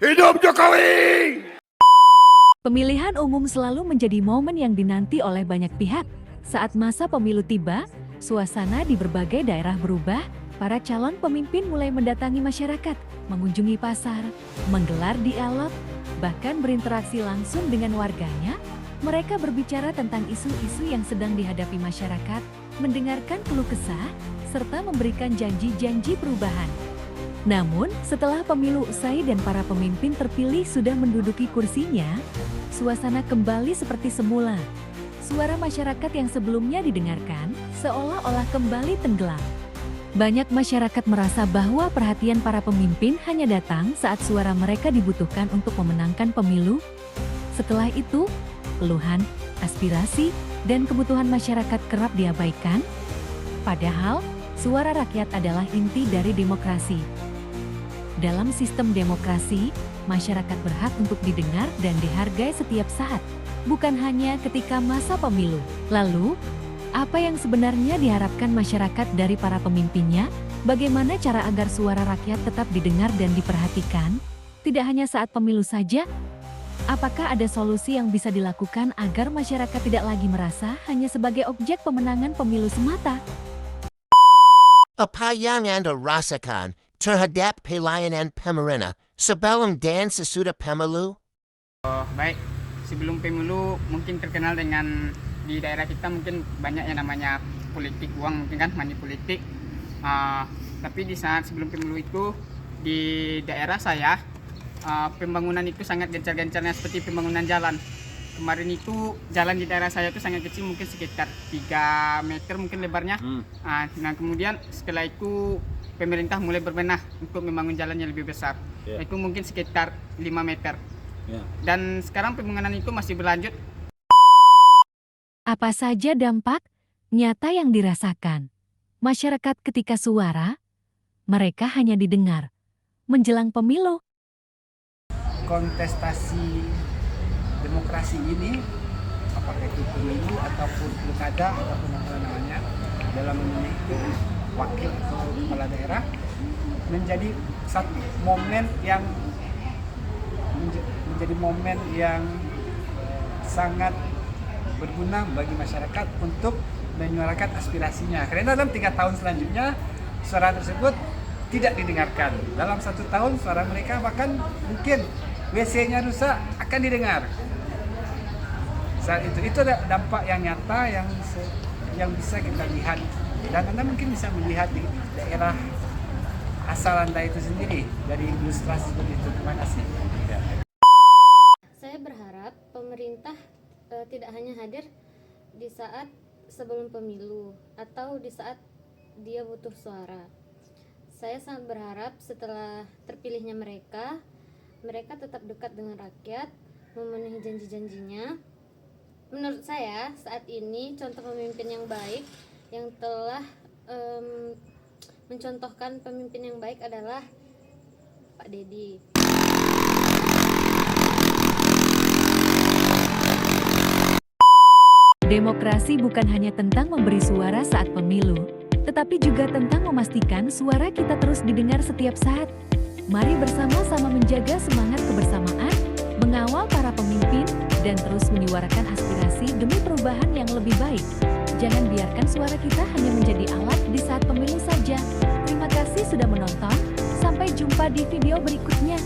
Hidup Jokowi! Pemilihan umum selalu menjadi momen yang dinanti oleh banyak pihak. Saat masa pemilu tiba, suasana di berbagai daerah berubah. Para calon pemimpin mulai mendatangi masyarakat, mengunjungi pasar, menggelar dialog, bahkan berinteraksi langsung dengan warganya. Mereka berbicara tentang isu-isu yang sedang dihadapi masyarakat, mendengarkan keluh kesah, serta memberikan janji-janji perubahan. Namun, setelah pemilu usai dan para pemimpin terpilih sudah menduduki kursinya, suasana kembali seperti semula. Suara masyarakat yang sebelumnya didengarkan, seolah-olah kembali tenggelam. Banyak masyarakat merasa bahwa perhatian para pemimpin hanya datang saat suara mereka dibutuhkan untuk memenangkan pemilu. Setelah itu, keluhan, aspirasi, dan kebutuhan masyarakat kerap diabaikan. Padahal, suara rakyat adalah inti dari demokrasi. Dalam sistem demokrasi, masyarakat berhak untuk didengar dan dihargai setiap saat, bukan hanya ketika masa pemilu. Lalu, apa yang sebenarnya diharapkan masyarakat dari para pemimpinnya? Bagaimana cara agar suara rakyat tetap didengar dan diperhatikan? Tidak hanya saat pemilu saja. Apakah ada solusi yang bisa dilakukan agar masyarakat tidak lagi merasa hanya sebagai objek pemenangan pemilu semata? Apa yang Anda rasakan terhadap pelayanan pemerintah sebelum dan sesudah pemilu? Baik, sebelum pemilu mungkin terkenal dengan di daerah kita mungkin banyak yang namanya politik uang, mungkin kan money politik. Tapi di saat sebelum pemilu itu di daerah saya pembangunan itu sangat gencar-gencarnya seperti pembangunan jalan. Kemarin itu jalan di daerah saya itu sangat kecil, mungkin sekitar 3 meter mungkin lebarnya. Nah kemudian setelah itu pemerintah mulai berbenah untuk membangun jalan yang lebih besar. Itu mungkin sekitar 5 meter. Dan sekarang pembangunan itu masih berlanjut. Apa saja dampak nyata yang dirasakan masyarakat ketika suara mereka hanya didengar menjelang pemilu? Kontestasi demokrasi ini, apakah itu pemilu ataupun pilkada ataupun apa namanya, dalam memilih wakil atau kepala daerah, menjadi satu momen yang menjadi momen yang sangat berguna bagi masyarakat untuk menyuarakan aspirasinya. Karena dalam 3 tahun selanjutnya suara tersebut tidak didengarkan. Dalam 1 tahun suara mereka bahkan mungkin WC-nya rusak akan didengar. Saat itu ada dampak yang nyata yang bisa kita lihat, dan Anda mungkin bisa melihat di daerah asal Anda itu sendiri dari ilustrasi seperti itu. Terima kasih. Saya berharap pemerintah tidak hanya hadir di saat sebelum pemilu atau di saat dia butuh suara. Saya sangat berharap setelah terpilihnya mereka tetap dekat dengan rakyat, memenuhi janji-janjinya. Menurut saya saat ini contoh pemimpin yang baik yang telah mencontohkan pemimpin yang baik adalah Pak Dedi. Demokrasi bukan hanya tentang memberi suara saat pemilu, tetapi juga tentang memastikan suara kita terus didengar setiap saat. Mari bersama-sama menjaga semangat kebersamaan, mengawal para pemimpin, dan terus menyuarakan aspirasi demi perubahan yang lebih baik. Jangan biarkan suara kita hanya menjadi alat di saat pemilu saja. Terima kasih sudah menonton, sampai jumpa di video berikutnya.